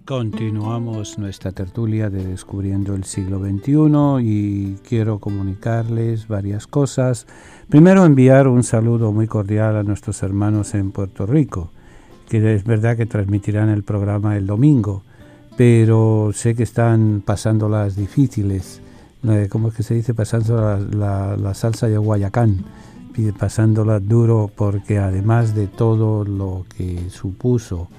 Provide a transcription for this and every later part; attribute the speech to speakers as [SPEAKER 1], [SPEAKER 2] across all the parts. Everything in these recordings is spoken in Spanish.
[SPEAKER 1] Continuamos nuestra tertulia de Descubriendo el siglo XXI y quiero comunicarles varias cosas. Primero, enviar un saludo muy cordial a nuestros hermanos en Puerto Rico, que es verdad que transmitirán el programa el domingo, pero sé que están pasándolas difíciles. ¿Cómo es que se dice? Pasando la salsa de Guayacán, pasándola duro, porque además de todo lo que supuso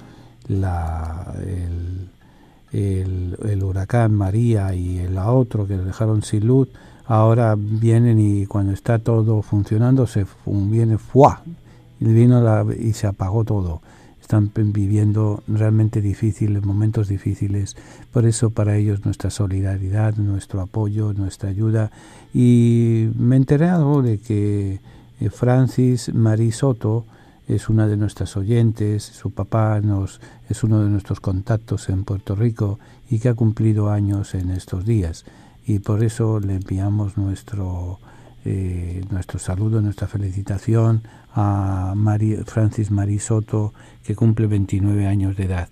[SPEAKER 1] el huracán María y el otro que dejaron sin luz, ahora vienen y cuando está todo funcionando viene ¡fua! Y se apagó todo. Están viviendo realmente difíciles, momentos difíciles. Por eso para ellos nuestra solidaridad, nuestro apoyo, nuestra ayuda. Y me he enterado de que Francis Marie Soto es una de nuestras oyentes, su papá es uno de nuestros contactos en Puerto Rico y que ha cumplido años en estos días. Y por eso le enviamos nuestro saludo, nuestra felicitación a Francis Marie Soto, que cumple 29 años de edad.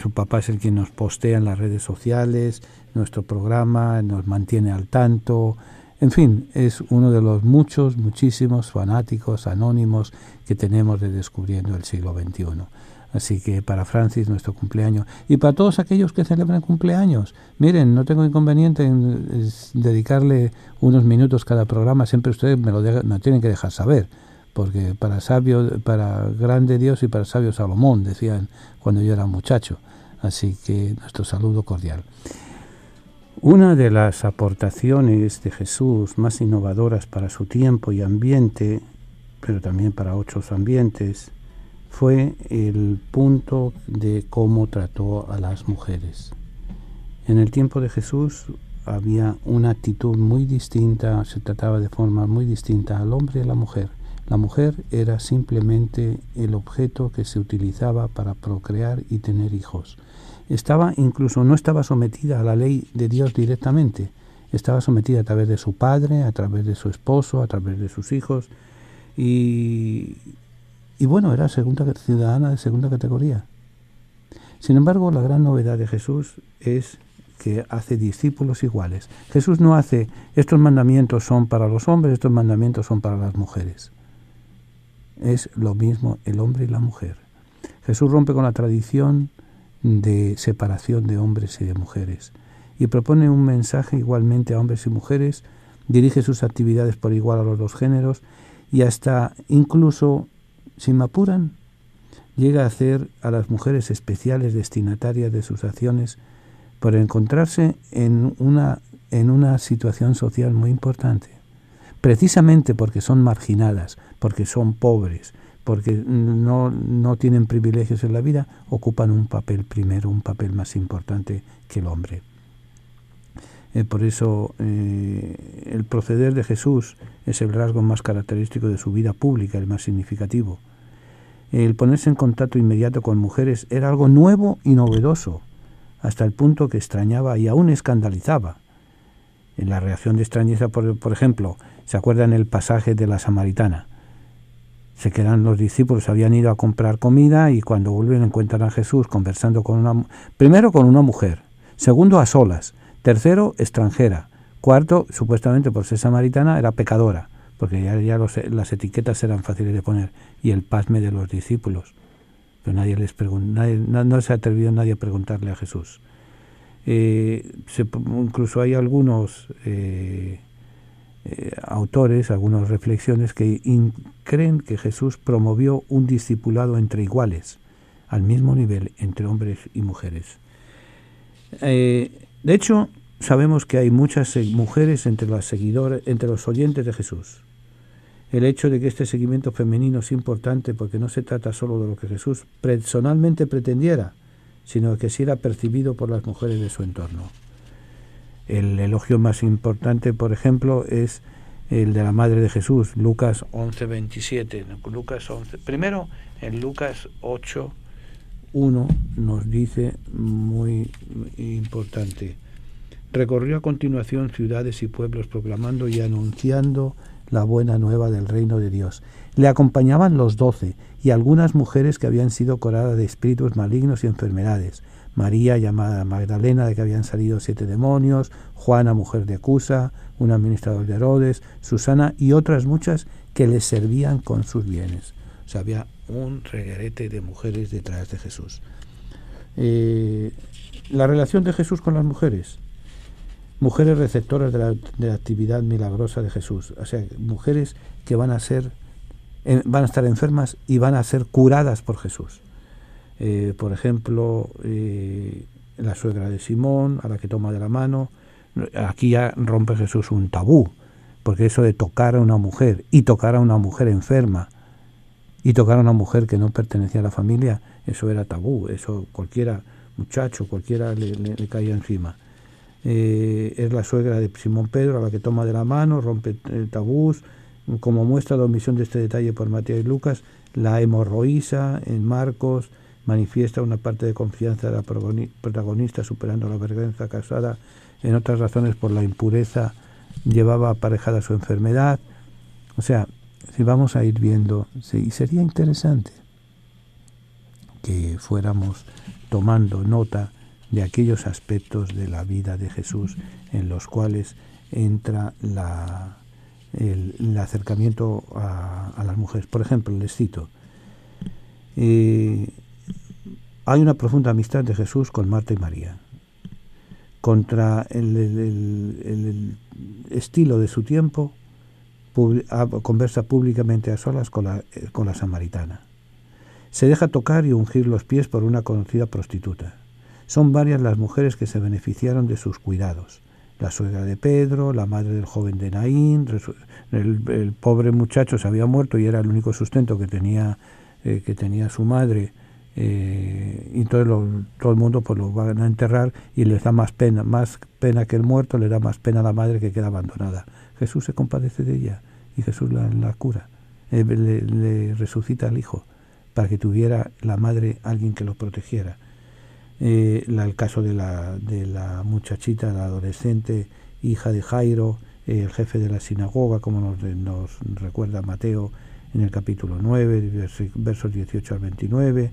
[SPEAKER 1] Su papá es el quien nos postea en las redes sociales nuestro programa, nos mantiene al tanto. En fin, es uno de los muchísimos fanáticos anónimos que tenemos de Descubriendo el siglo XXI. Así que para Francis, nuestro cumpleaños. Y para todos aquellos que celebran cumpleaños, miren, no tengo inconveniente en dedicarle unos minutos cada programa. Siempre ustedes me tienen que dejar saber. Porque para grande Dios y para sabio Salomón, decían cuando yo era muchacho. Así que nuestro saludo cordial. Una de las aportaciones de Jesús más innovadoras para su tiempo y ambiente, pero también para otros ambientes, fue el punto de cómo trató a las mujeres. En el tiempo de Jesús había una actitud muy distinta, se trataba de forma muy distinta al hombre y a la mujer. La mujer era simplemente el objeto que se utilizaba para procrear y tener hijos. No estaba sometida a la ley de Dios directamente, estaba sometida a través de su padre, a través de su esposo, a través de sus hijos, y bueno, era ciudadana de segunda categoría. Sin embargo, la gran novedad de Jesús es que hace discípulos iguales. Jesús no hace, estos mandamientos son para los hombres, estos mandamientos son para las mujeres. Es lo mismo el hombre y la mujer. Jesús rompe con la tradición de separación de hombres y de mujeres y propone un mensaje igualmente a hombres y mujeres, dirige sus actividades por igual a los dos géneros y hasta incluso, si me apuran, llega a hacer a las mujeres especiales destinatarias de sus acciones por encontrarse en una situación social muy importante, precisamente porque son marginadas, porque son pobres, porque no tienen privilegios en la vida, ocupan un papel más importante que el hombre. Por eso el proceder de Jesús es el rasgo más característico de su vida pública, el más significativo. El ponerse en contacto inmediato con mujeres era algo nuevo y novedoso, hasta el punto que extrañaba y aún escandalizaba. En la reacción de extrañeza, por ejemplo, ¿se acuerdan el pasaje de la samaritana? Se quedan los discípulos, habían ido a comprar comida y cuando vuelven encuentran a Jesús conversando primero con una mujer, segundo a solas, tercero extranjera, cuarto supuestamente por ser samaritana era pecadora, porque ya las etiquetas eran fáciles de poner, y el pasme de los discípulos. Pero no se ha atrevido nadie a preguntarle a Jesús. Incluso hay algunos autores, algunas reflexiones que creen que Jesús promovió un discipulado entre iguales, al mismo nivel entre hombres y mujeres. De hecho, sabemos que hay muchas mujeres entre los oyentes de Jesús. El hecho de que este seguimiento femenino es importante porque no se trata solo de lo que Jesús personalmente pretendiera, sino que sí era percibido por las mujeres de su entorno. El elogio más importante, por ejemplo, es el de la Madre de Jesús, Lucas 11:27. Primero, en Lucas 8:1 nos dice muy importante: recorrió a continuación ciudades y pueblos proclamando y anunciando la buena nueva del reino de Dios. Le acompañaban los 12 y algunas mujeres que habían sido curadas de espíritus malignos y enfermedades. María, llamada Magdalena, de que habían salido 7 demonios, Juana, mujer de Cusa, un administrador de Herodes, Susana y otras muchas que les servían con sus bienes. O sea, había un reguerete de mujeres detrás de Jesús. La relación de Jesús con las mujeres. Mujeres receptoras de la actividad milagrosa de Jesús. O sea, mujeres que van a estar enfermas y van a ser curadas por Jesús. Por ejemplo, la suegra de Simón, a la que toma de la mano. Aquí ya rompe Jesús un tabú, porque eso de tocar a una mujer, y tocar a una mujer enferma, y tocar a una mujer que no pertenecía a la familia, eso era tabú, eso cualquiera le caía encima. Es la suegra de Simón Pedro, a la que toma de la mano, rompe tabús. Como muestra la omisión de este detalle por Mateo y Lucas, la hemorroísa en Marcos manifiesta una parte de confianza de la protagonista, superando la vergüenza causada en otras razones por la impureza, llevaba aparejada su enfermedad. O sea, si vamos a ir viendo, sí, sería interesante que fuéramos tomando nota de aquellos aspectos de la vida de Jesús en los cuales entra el acercamiento a las mujeres. Por ejemplo, les cito, hay una profunda amistad de Jesús con Marta y María. Contra el estilo de su tiempo, conversa públicamente a solas con la samaritana. Se deja tocar y ungir los pies por una conocida prostituta. Son varias las mujeres que se beneficiaron de sus cuidados. La suegra de Pedro, la madre del joven de Naín, el pobre muchacho se había muerto y era el único sustento que tenía su madre, y todo el mundo pues lo van a enterrar y les da más pena que el muerto, le da más pena a la madre que queda abandonada. Jesús se compadece de ella y Jesús la cura, le resucita al hijo para que tuviera la madre alguien que lo protegiera. El caso de la muchachita, la adolescente, hija de Jairo, el jefe de la sinagoga, como nos recuerda Mateo en el capítulo 9, versos 18 al 29,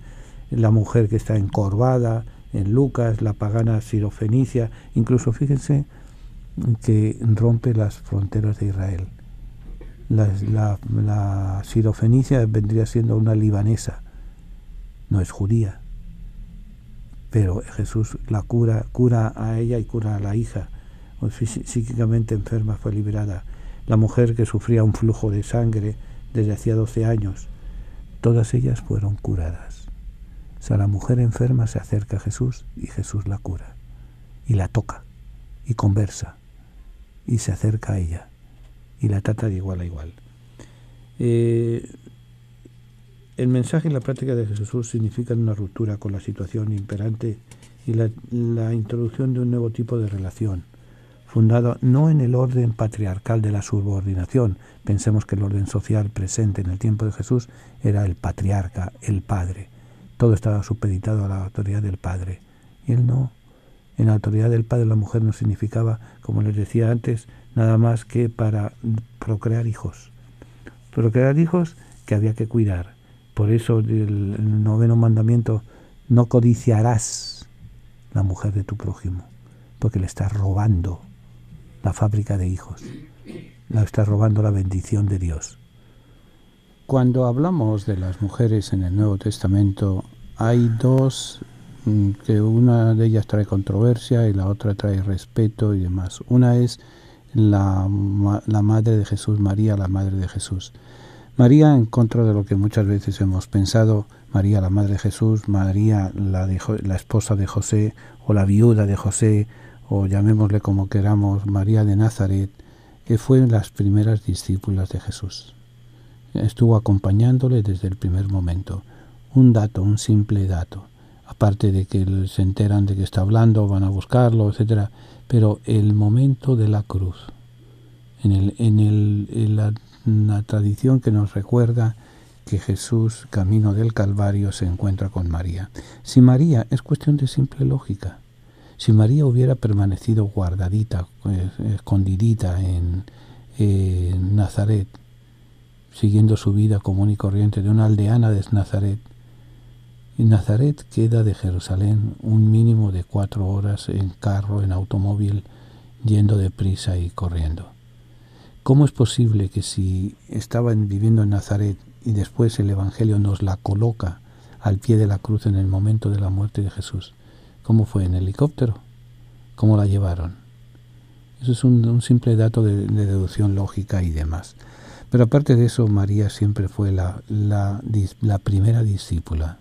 [SPEAKER 1] la mujer que está encorvada en Lucas, la pagana sirofenicia, incluso fíjense que rompe las fronteras de Israel. La sirofenicia vendría siendo una libanesa, no es judía, pero Jesús la cura a ella y cura a la hija, psíquicamente enferma fue liberada. La mujer que sufría un flujo de sangre desde hacía 12 años, todas ellas fueron curadas. O sea, la mujer enferma se acerca a Jesús y Jesús la cura, y la toca, y conversa, y se acerca a ella, y la trata de igual a igual. El mensaje y la práctica de Jesús significan una ruptura con la situación imperante y la introducción de un nuevo tipo de relación, fundado no en el orden patriarcal de la subordinación. Pensemos que el orden social presente en el tiempo de Jesús era el patriarca, el padre. Todo estaba supeditado a la autoridad del padre. Y él no. En la autoridad del padre la mujer no significaba, como les decía antes, nada más que para procrear hijos. Procrear hijos que había que cuidar. Por eso el 9º mandamiento, no codiciarás la mujer de tu prójimo, porque le estás robando la fábrica de hijos, le estás robando la bendición de Dios. Cuando hablamos de las mujeres en el Nuevo Testamento, hay dos, que una de ellas trae controversia y la otra trae respeto y demás. Una es la madre de Jesús, María, la madre de Jesús. María, en contra de lo que muchas veces hemos pensado, María, la madre de Jesús, María, la esposa de José, o la viuda de José, o llamémosle como queramos, María de Nazaret, que fue las primeras discípulas de Jesús. Estuvo acompañándole desde el primer momento. Un simple dato, aparte de que se enteran de que está hablando, van a buscarlo, etcétera, pero el momento de la cruz, en la tradición que nos recuerda que Jesús, camino del Calvario, se encuentra con María. Si María, es cuestión de simple lógica, si María hubiera permanecido guardadita, escondidita Nazaret, siguiendo su vida común y corriente de una aldeana de Nazaret. Y Nazaret queda de Jerusalén un mínimo de 4 horas en carro, en automóvil, yendo deprisa y corriendo. ¿Cómo es posible que si estaban viviendo en Nazaret y después el Evangelio nos la coloca al pie de la cruz en el momento de la muerte de Jesús? ¿Cómo fue? ¿En helicóptero? ¿Cómo la llevaron? Eso es un simple dato de deducción lógica y demás. Pero aparte de eso, María siempre fue la primera discípula,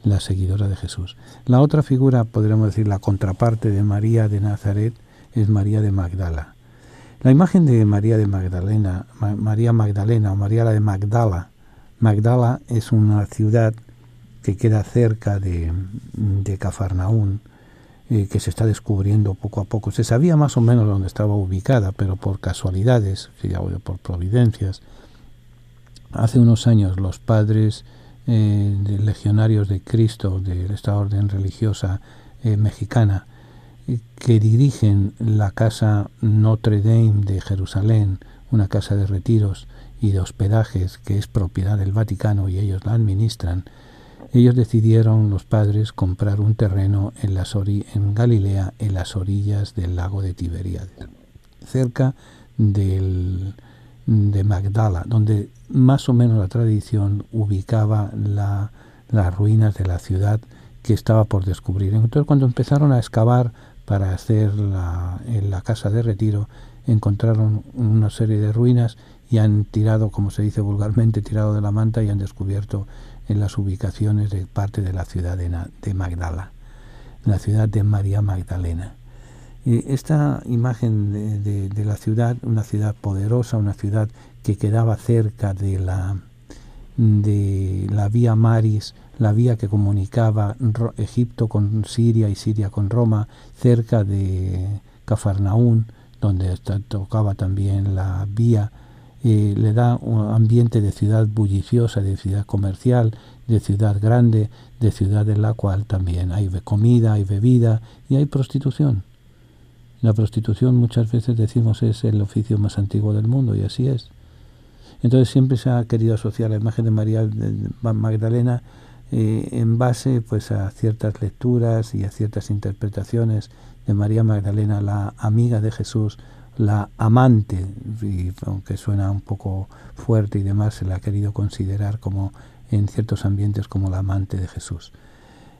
[SPEAKER 1] la seguidora de Jesús. La otra figura, podríamos decir, la contraparte de María de Nazaret, es María de Magdala. La imagen de María de Magdalena, María Magdalena o María la de Magdala. Magdala es una ciudad que queda cerca de Cafarnaún, que se está descubriendo poco a poco. Se sabía más o menos dónde estaba ubicada, pero por casualidades, por providencias, hace unos años los padres de legionarios de Cristo, de esta orden religiosa mexicana, que dirigen la casa Notre Dame de Jerusalén, una casa de retiros y de hospedajes que es propiedad del Vaticano y ellos la administran. Ellos decidieron, los padres, comprar un terreno en Galilea, en las orillas del lago de Tiberíades, cerca de Magdala, donde más o menos la tradición ubicaba las ruinas de la ciudad que estaba por descubrir. Entonces, cuando empezaron a excavar para hacer la casa de retiro, encontraron una serie de ruinas y han tirado, como se dice vulgarmente, tirado de la manta y han descubierto en las ubicaciones de parte de la ciudad de Magdala, la ciudad de María Magdalena. Esta imagen de la ciudad, una ciudad poderosa, una ciudad que quedaba cerca de la vía Maris, la vía que comunicaba Egipto con Siria y Siria con Roma, cerca de Cafarnaún, donde tocaba también la vía, le da un ambiente de ciudad bulliciosa, de ciudad comercial, de ciudad grande, de ciudad en la cual también hay comida, hay bebida y hay prostitución. La prostitución, muchas veces decimos, es el oficio más antiguo del mundo, y así es. Entonces siempre se ha querido asociar la imagen de María Magdalena en base pues a ciertas lecturas y a ciertas interpretaciones de María Magdalena, la amiga de Jesús, la amante, y aunque suena un poco fuerte y demás, se la ha querido considerar como en ciertos ambientes como la amante de Jesús.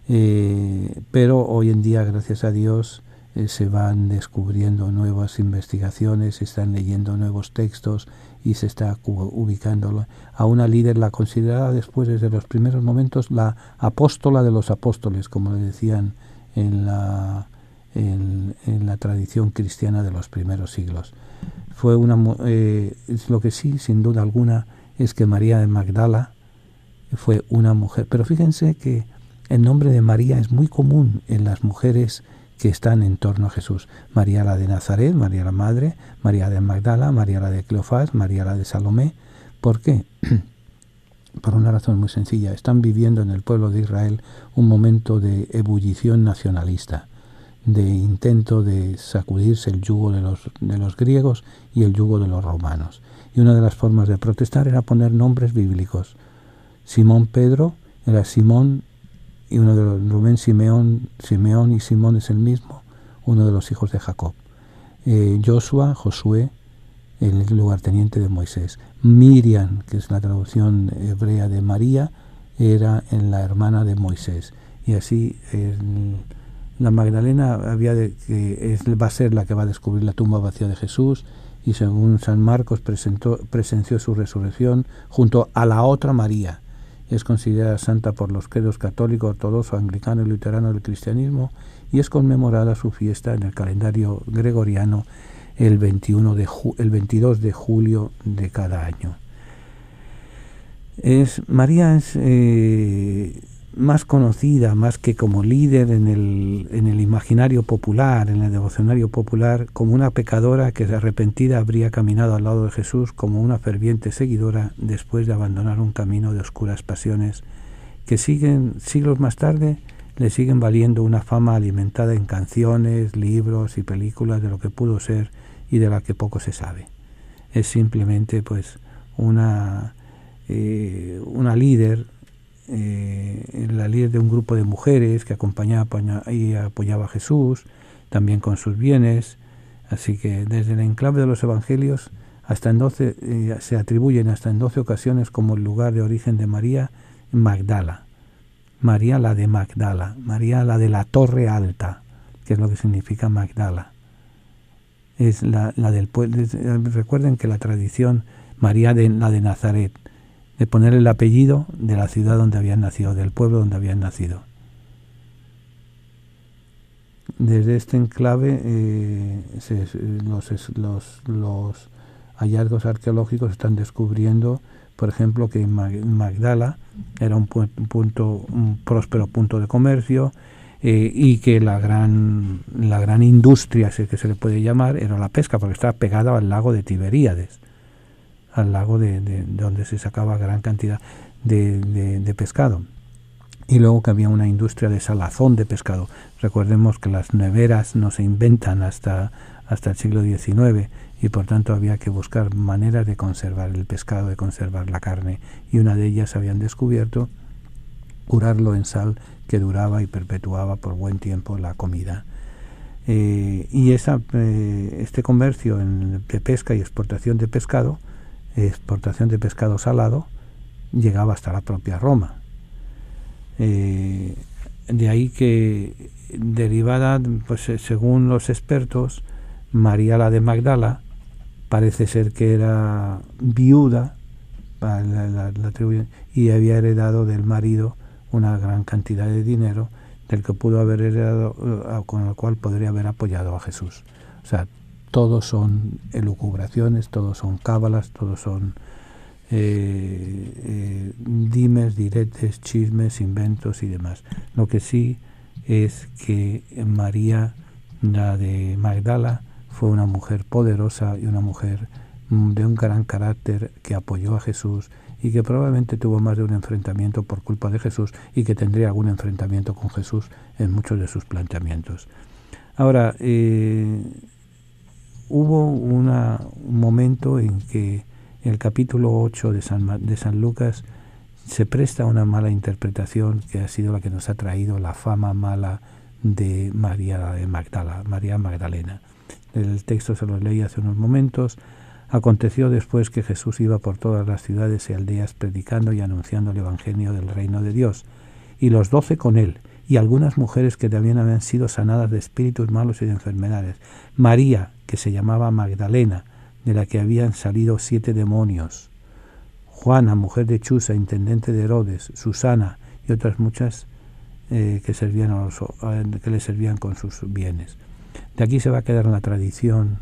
[SPEAKER 1] Pero hoy en día, gracias a Dios, se van descubriendo nuevas investigaciones, se están leyendo nuevos textos y se está ubicando a una líder, la considerada después desde los primeros momentos la apóstola de los apóstoles, como le decían en la tradición cristiana de los primeros siglos. Fue lo que sí, sin duda alguna, es que María de Magdala fue una mujer. Pero fíjense que el nombre de María es muy común en las mujeres que están en torno a Jesús. María la de Nazaret, María la Madre, María de Magdala, María la de Cleofás, María la de Salomé. ¿Por qué? Por una razón muy sencilla. Están viviendo en el pueblo de Israel un momento de ebullición nacionalista, de intento de sacudirse el yugo de los griegos y el yugo de los romanos. Y una de las formas de protestar era poner nombres bíblicos. Simón Pedro era Simón, y uno de los Rubén Simeón y Simón es el mismo, uno de los hijos de Jacob. Josué, el lugarteniente de Moisés. Miriam, que es la traducción hebrea de María, era la hermana de Moisés. Y así la Magdalena va a ser la que va a descubrir la tumba vacía de Jesús, y según San Marcos presenció su resurrección junto a la otra María. Es considerada santa por los credos católico, ortodoxo, anglicano y luterano del cristianismo, y es conmemorada su fiesta en el calendario gregoriano el 22 de julio de cada año. María es más conocida, más que como líder en el imaginario popular, en el devocionario popular, como una pecadora que arrepentida habría caminado al lado de Jesús, como una ferviente seguidora después de abandonar un camino de oscuras pasiones que siglos más tarde le siguen valiendo una fama alimentada en canciones, libros y películas de lo que pudo ser y de la que poco se sabe. es simplemente pues una líder, la líder de un grupo de mujeres que acompañaba y apoyaba a Jesús, también con sus bienes. Así que desde el enclave de los evangelios hasta en 12, se atribuyen hasta en 12 ocasiones como el lugar de origen de María Magdala. María la de Magdala, María la de la Torre Alta, que es lo que significa Magdala. Es la del pueblo. Recuerden que la tradición, María la de Nazaret, de poner el apellido de la ciudad donde habían nacido, del pueblo donde habían nacido. Desde este enclave los hallazgos arqueológicos están descubriendo, por ejemplo, que Magdala era un próspero punto de comercio, y que la gran industria, si es que se le puede llamar, era la pesca, porque estaba pegada al lago de Tiberíades, al lago de donde se sacaba gran cantidad de pescado. Y luego que había una industria de salazón de pescado. Recordemos que las neveras no se inventan hasta el siglo XIX, y por tanto había que buscar maneras de conservar el pescado, de conservar la carne, y una de ellas habían descubierto curarlo en sal, que duraba y perpetuaba por buen tiempo la comida. Y este comercio de pesca y exportación de pescado salado, llegaba hasta la propia Roma. De ahí que, derivada, pues según los expertos, María la de Magdala parece ser que era viuda, y había heredado del marido una gran cantidad de dinero, del que pudo haber heredado, con el cual podría haber apoyado a Jesús. O sea, todos son elucubraciones, todos son cábalas, todos son dimes, diretes, chismes, inventos y demás. Lo que sí es que María, la de Magdala, fue una mujer poderosa y una mujer de un gran carácter, que apoyó a Jesús y que probablemente tuvo más de un enfrentamiento por culpa de Jesús, y que tendría algún enfrentamiento con Jesús en muchos de sus planteamientos. Ahora, hubo un momento en que el capítulo 8 de San Lucas se presta a una mala interpretación, que ha sido la que nos ha traído la fama mala de María de Magdala, María Magdalena. El texto se lo leí hace unos momentos. Aconteció después que Jesús iba por todas las ciudades y aldeas predicando y anunciando el evangelio del reino de Dios, y los 12 con él, y algunas mujeres que también habían sido sanadas de espíritus malos y de enfermedades. María, que se llamaba Magdalena, de la que habían salido 7 demonios. Juana, mujer de Chuza, intendente de Herodes, Susana y otras muchas que le servían con sus bienes. De aquí se va a quedar la tradición,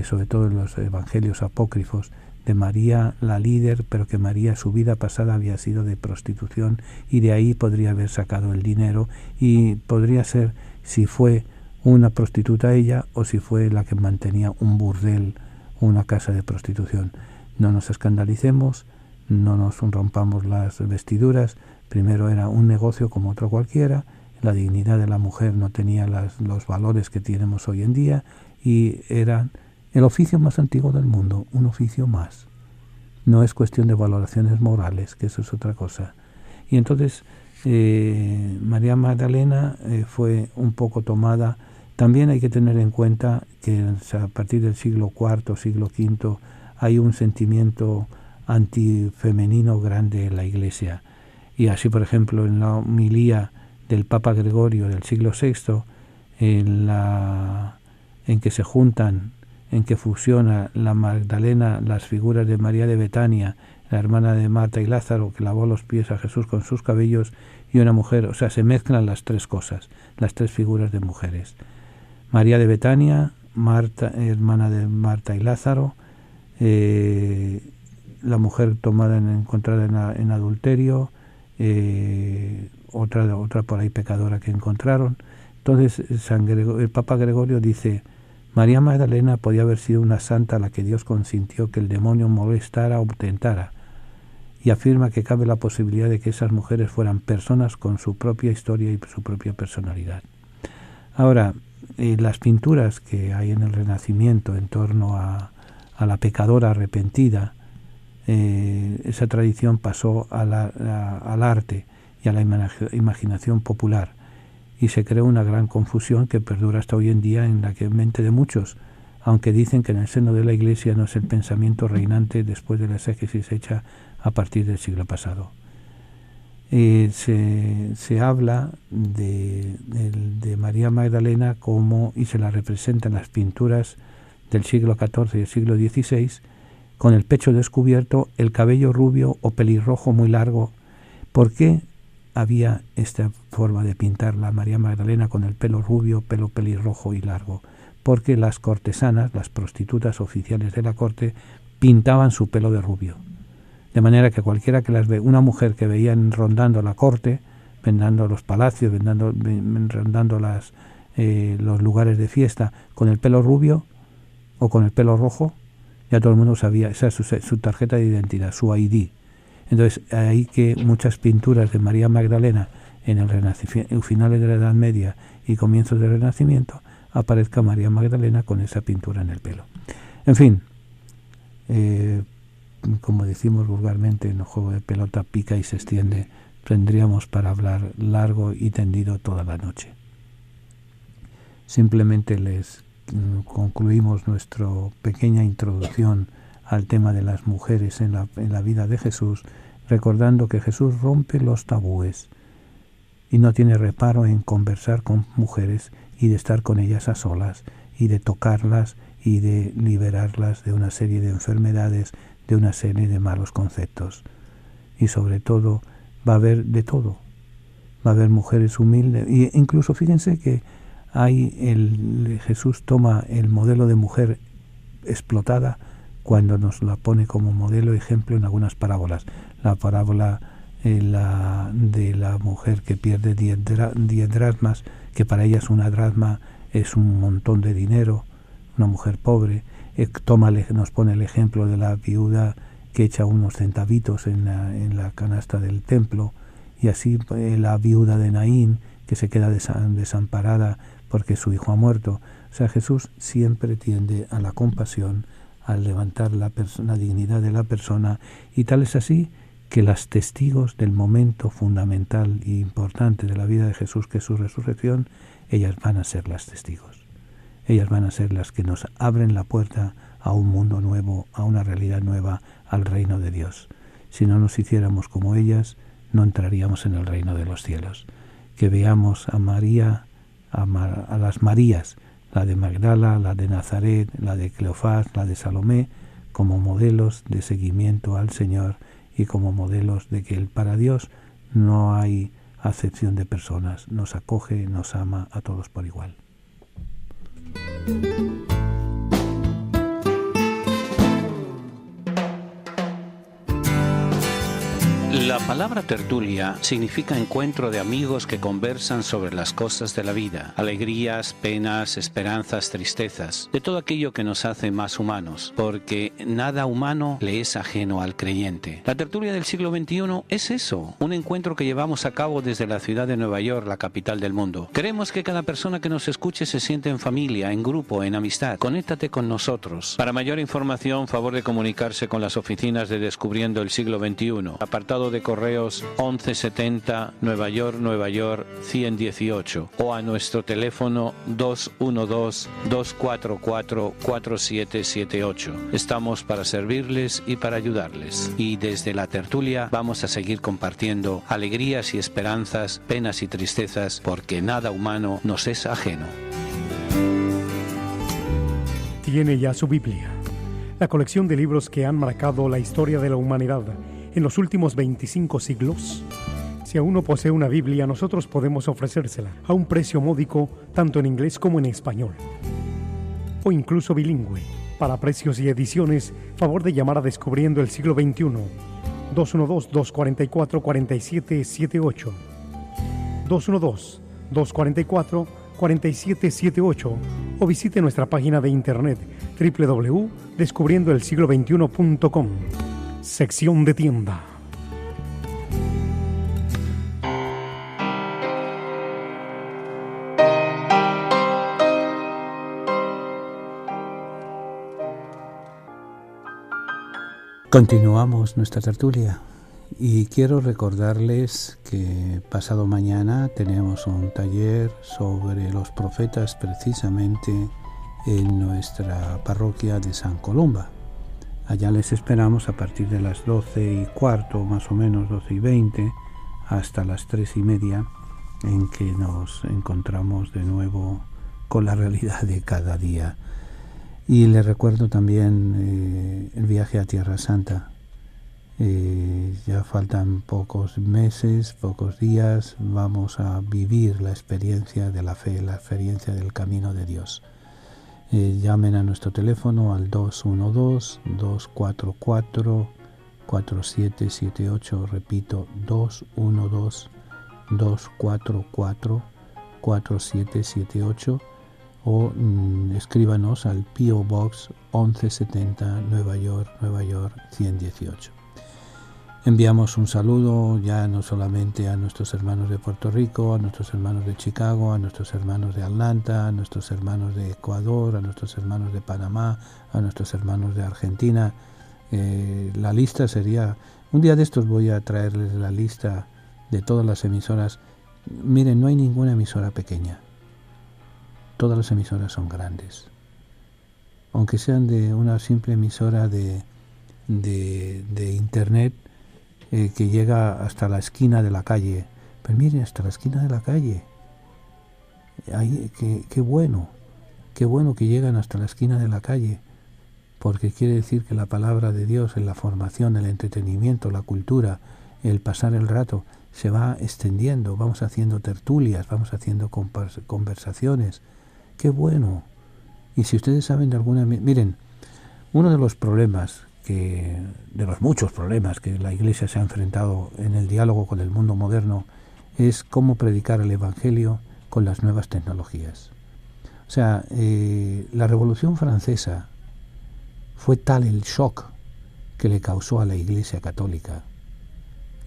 [SPEAKER 1] sobre todo en los evangelios apócrifos, de María la líder, pero que María, su vida pasada había sido de prostitución, y de ahí podría haber sacado el dinero, y podría ser si fue una prostituta ella o si fue la que mantenía un burdel, una casa de prostitución. No nos escandalicemos, no nos rompamos las vestiduras. Primero era un negocio como otro cualquiera. La dignidad de la mujer no tenía los valores que tenemos hoy en día, y era el oficio más antiguo del mundo, un oficio más. No es cuestión de valoraciones morales, que eso es otra cosa. Y entonces María Magdalena fue un poco tomada. También hay que tener en cuenta que a partir del siglo IV, siglo V, hay un sentimiento antifemenino grande en la Iglesia. Y así, por ejemplo, en la homilía del Papa Gregorio del siglo VI, en que se juntan, en que fusiona la Magdalena las figuras de María de Betania, la hermana de Marta y Lázaro, que lavó los pies a Jesús con sus cabellos, y una mujer. O sea, se mezclan las tres cosas, las tres figuras de mujeres. María de Betania, Marta, hermana de Marta y Lázaro, la mujer encontrada en adulterio, otra por ahí pecadora que encontraron. Entonces el Papa Gregorio dice: María Magdalena podía haber sido una santa a la que Dios consintió que el demonio molestara o tentara, y afirma que cabe la posibilidad de que esas mujeres fueran personas con su propia historia y su propia personalidad. Ahora, las pinturas que hay en el Renacimiento en torno a a la pecadora arrepentida, esa tradición pasó al arte y a la imaginación popular, y se creó una gran confusión que perdura hasta hoy en día en la mente de muchos, aunque dicen que en el seno de la Iglesia no es el pensamiento reinante después de la exégesis hecha a partir del siglo pasado. Se habla de María Magdalena como, y se la representa en las pinturas del siglo XIV y del siglo XVI, con el pecho descubierto, el cabello rubio o pelirrojo muy largo. ¿Por qué había esta forma de pintar la María Magdalena con el pelo rubio, pelo pelirrojo y largo? Porque las cortesanas, las prostitutas oficiales de la corte, pintaban su pelo de rubio. De manera que cualquiera que las ve, una mujer que veían rondando la corte, rondando los palacios, rondando los lugares de fiesta, con el pelo rubio o con el pelo rojo, ya todo el mundo sabía, esa es su tarjeta de identidad, su ID. Entonces, ahí que muchas pinturas de María Magdalena en el finales de la Edad Media y comienzos del Renacimiento, aparezca María Magdalena con esa pintura en el pelo. En fin, como decimos vulgarmente en el juego de pelota, pica y se extiende, tendríamos para hablar largo y tendido toda la noche. Simplemente les concluimos nuestra pequeña introducción al tema de las mujeres en la vida de Jesús, recordando que Jesús rompe los tabúes y no tiene reparo en conversar con mujeres y de estar con ellas a solas y de tocarlas y de liberarlas de una serie de enfermedades, de una serie de malos conceptos. Y sobre todo va a haber de todo. Va a haber mujeres humildes. E incluso fíjense que Jesús toma el modelo de mujer explotada cuando nos la pone como modelo ejemplo en algunas parábolas. La parábola de la mujer que pierde 10 dracmas, que para ella una dracma es un montón de dinero, una mujer pobre. Nos pone el ejemplo de la viuda que echa unos centavitos en la canasta del templo, y así la viuda de Naín, que se queda desamparada porque su hijo ha muerto. O sea, Jesús siempre tiende a la compasión, al levantar la dignidad de la persona, y tal es así que las testigos del momento fundamental e importante de la vida de Jesús, que es su resurrección, ellas van a ser las testigos. Ellas van a ser las que nos abren la puerta a un mundo nuevo, a una realidad nueva, al reino de Dios. Si no nos hiciéramos como ellas, no entraríamos en el reino de los cielos. Que veamos a María, a las Marías, la de Magdala, la de Nazaret, la de Cleofás, la de Salomé, como modelos de seguimiento al Señor y como modelos de que para Dios no hay acepción de personas, nos acoge, nos ama a todos por igual.
[SPEAKER 2] La palabra tertulia significa encuentro de amigos que conversan sobre las cosas de la vida, alegrías, penas, esperanzas, tristezas, de todo aquello que nos hace más humanos, porque nada humano le es ajeno al creyente. La tertulia del siglo XXI es eso, un encuentro que llevamos a cabo desde la ciudad de Nueva York, la capital del mundo. Queremos que cada persona que nos escuche se siente en familia, en grupo, en amistad. Conéctate con nosotros. Para mayor información, favor de comunicarse con las oficinas de Descubriendo el Siglo XXI, apartado de correos 1170 Nueva York 118, o a nuestro teléfono 212-244-4778. Estamos para servirles y para ayudarles. Y desde la tertulia vamos a seguir compartiendo alegrías y esperanzas, penas y tristezas, porque nada humano nos es ajeno.
[SPEAKER 3] Tiene ya su Biblia, la colección de libros que han marcado la historia de la humanidad en los últimos 25 siglos. Si aún no posee una Biblia, nosotros podemos ofrecérsela a un precio módico, tanto en inglés como en español, o incluso bilingüe. Para precios y ediciones, favor de llamar a Descubriendo el Siglo XXI, 212-244-4778, 212-244-4778, o visite nuestra página de internet www.descubriendoelsiglo21.com, sección de tienda.
[SPEAKER 1] Continuamos nuestra tertulia y quiero recordarles que pasado mañana tenemos un taller sobre los profetas precisamente en nuestra parroquia de San Columba. Allá les esperamos a partir de las 12:15, más o menos 12:20, hasta las 3:30, en que nos encontramos de nuevo con la realidad de cada día. Y les recuerdo también el viaje a Tierra Santa. Ya faltan pocos meses, pocos días, vamos a vivir la experiencia de la fe, la experiencia del camino de Dios. Llamen a nuestro teléfono al 212-244-4778, repito, 212-244-4778, o escríbanos al P.O. Box 1170, Nueva York 118. Enviamos un saludo ya no solamente a nuestros hermanos de Puerto Rico, a nuestros hermanos de Chicago, a nuestros hermanos de Atlanta, a nuestros hermanos de Ecuador, a nuestros hermanos de Panamá, a nuestros hermanos de Argentina. La lista sería... Un día de estos voy a traerles la lista de todas las emisoras. Miren, no hay ninguna emisora pequeña. Todas las emisoras son grandes. Aunque sean de una simple emisora de internet que llega hasta la esquina de la calle. Pero miren, hasta la esquina de la calle. Qué bueno que llegan hasta la esquina de la calle. Porque quiere decir que la palabra de Dios en la formación, el entretenimiento, la cultura, el pasar el rato, se va extendiendo. Vamos haciendo tertulias, vamos haciendo conversaciones. ¡Qué bueno! Y si ustedes saben de alguna... Miren, uno de los problemas, de los muchos problemas que la Iglesia se ha enfrentado en el diálogo con el mundo moderno, es cómo predicar el Evangelio con las nuevas tecnologías. O sea, la Revolución Francesa fue tal el shock que le causó a la Iglesia Católica.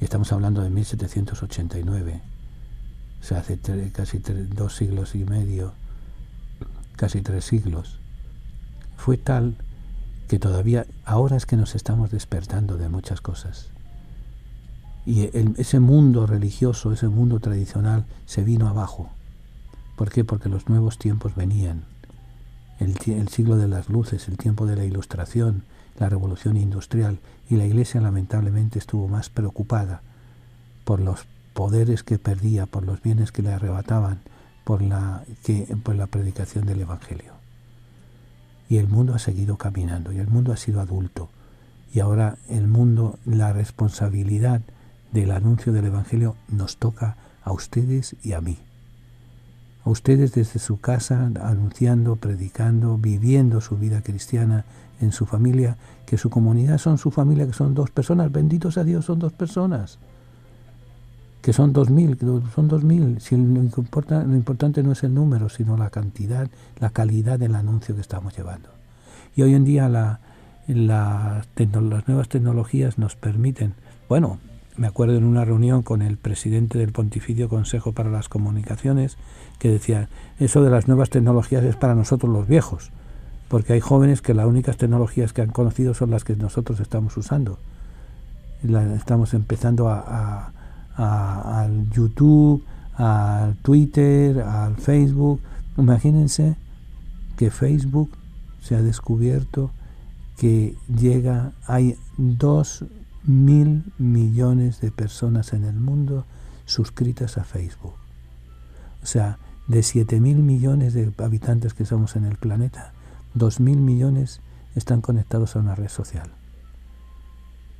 [SPEAKER 1] Estamos hablando de 1789. O sea, hace casi 2 siglos y medio, casi 3 siglos. Fue tal que todavía ahora es que nos estamos despertando de muchas cosas. Y ese mundo religioso, ese mundo tradicional se vino abajo. ¿Por qué? Porque los nuevos tiempos venían. El siglo de las luces, el tiempo de la Ilustración, la revolución industrial, y la Iglesia lamentablemente estuvo más preocupada por los poderes que perdía, por los bienes que le arrebataban, por la predicación del Evangelio. Y el mundo ha seguido caminando, y el mundo ha sido adulto, y ahora el mundo, la responsabilidad del anuncio del Evangelio nos toca a ustedes y a mí. A ustedes desde su casa, anunciando, predicando, viviendo su vida cristiana en su familia, que su comunidad son su familia, que son 2 personas, benditos a Dios, son 2 personas, que son 2.000, si lo importante no es el número, sino la cantidad, la calidad del anuncio que estamos llevando. Y hoy en día las nuevas tecnologías nos permiten, bueno, me acuerdo en una reunión con el presidente del Pontificio Consejo para las Comunicaciones, que decía, eso de las nuevas tecnologías es para nosotros los viejos, porque hay jóvenes que las únicas tecnologías que han conocido son las que nosotros estamos usando. Estamos empezando al YouTube, al Twitter, al Facebook. Imagínense que Facebook se ha descubierto que hay 2.000 millones de personas en el mundo suscritas a Facebook. O sea, de 7.000 millones de habitantes que somos en el planeta, 2.000 millones están conectados a una red social.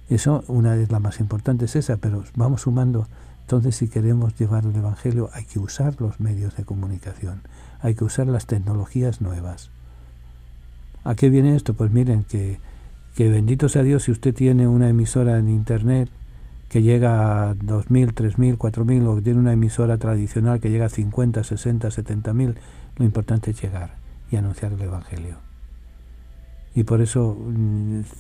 [SPEAKER 1] Eso, una de las más importantes es esa, pero vamos sumando. Entonces, si queremos llevar el Evangelio, hay que usar los medios de comunicación, hay que usar las tecnologías nuevas. ¿A qué viene esto? Pues miren, que bendito sea Dios si usted tiene una emisora en Internet que llega a 2.000, 3.000, 4.000, o tiene una emisora tradicional que llega a 50, 60, 70.000, lo importante es llegar y anunciar el Evangelio. Y por eso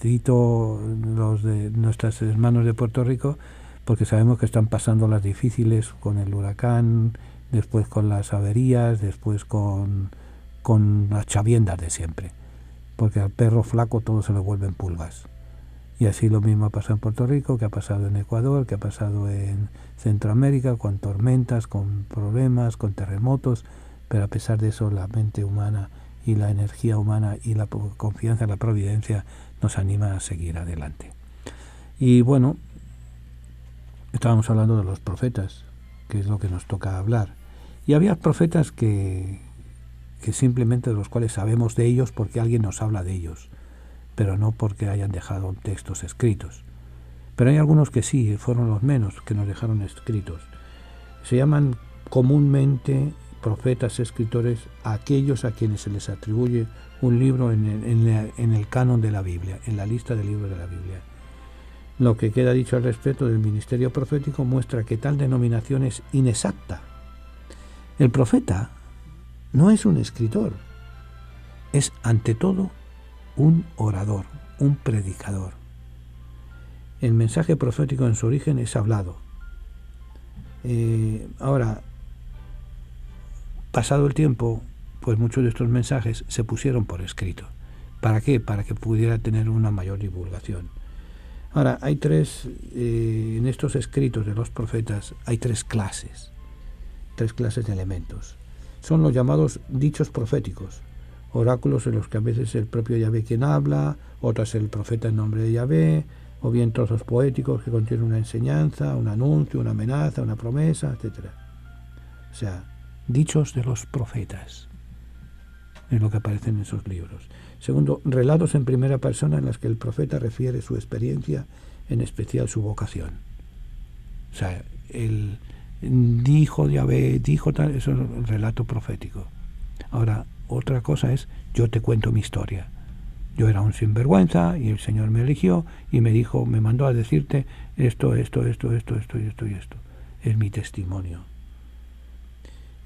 [SPEAKER 1] cito los de nuestros hermanos de Puerto Rico, porque sabemos que están pasando las difíciles con el huracán, después con las averías, después con las chaviendas de siempre. Porque al perro flaco todo se le vuelven pulgas. Y así lo mismo ha pasado en Puerto Rico, que ha pasado en Ecuador, que ha pasado en Centroamérica, con tormentas, con problemas, con terremotos, pero a pesar de eso la mente humana y la energía humana y la confianza en la providencia nos anima a seguir adelante. Y bueno, estábamos hablando de los profetas, que es lo que nos toca hablar. Y había profetas que simplemente de los cuales sabemos de ellos porque alguien nos habla de ellos, pero no porque hayan dejado textos escritos. Pero hay algunos que sí, fueron los menos que nos dejaron escritos. Se llaman comúnmente profetas escritores a aquellos a quienes se les atribuye un libro en el canon de la Biblia, en la lista de libros de la Biblia. Lo que queda dicho al respecto del ministerio profético muestra que tal denominación es inexacta. El profeta no es un escritor, es ante todo un orador, un predicador. El mensaje profético en su origen es hablado. Ahora, pasado el tiempo, pues muchos de estos mensajes se pusieron por escrito. ¿Para qué? Para que pudiera tener una mayor divulgación. Ahora, hay en estos escritos de los profetas, hay tres clases de elementos. Son los llamados dichos proféticos, oráculos en los que a veces es el propio Yahvé quien habla, otras el profeta en nombre de Yahvé, o bien trozos poéticos que contienen una enseñanza, un anuncio, una amenaza, una promesa, etc. O sea, dichos de los profetas, es lo que aparece en esos libros. Segundo, relatos en primera persona en los que el profeta refiere su experiencia, en especial su vocación. O sea, el dijo Yahvé, dijo tal, eso es un relato profético. Ahora, otra cosa es, yo te cuento mi historia. Yo era un sinvergüenza y el Señor me eligió y me dijo, me mandó a decirte esto. Es mi testimonio.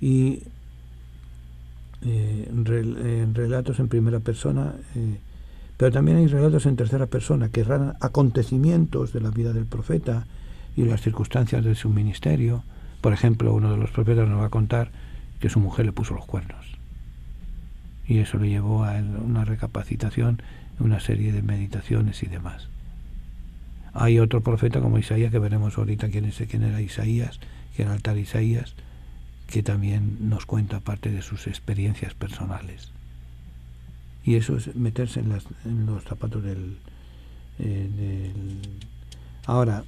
[SPEAKER 1] Y en relatos en primera persona, pero también hay relatos en tercera persona que narran acontecimientos de la vida del profeta y las circunstancias de su ministerio. Por ejemplo, uno de los profetas nos va a contar que su mujer le puso los cuernos y eso le llevó a una recapacitación, una serie de meditaciones y demás. Hay otro profeta como Isaías, que veremos ahorita quién era Isaías, que era el tal Isaías, que también nos cuenta parte de sus experiencias personales. Y eso es meterse en los zapatos del... Ahora,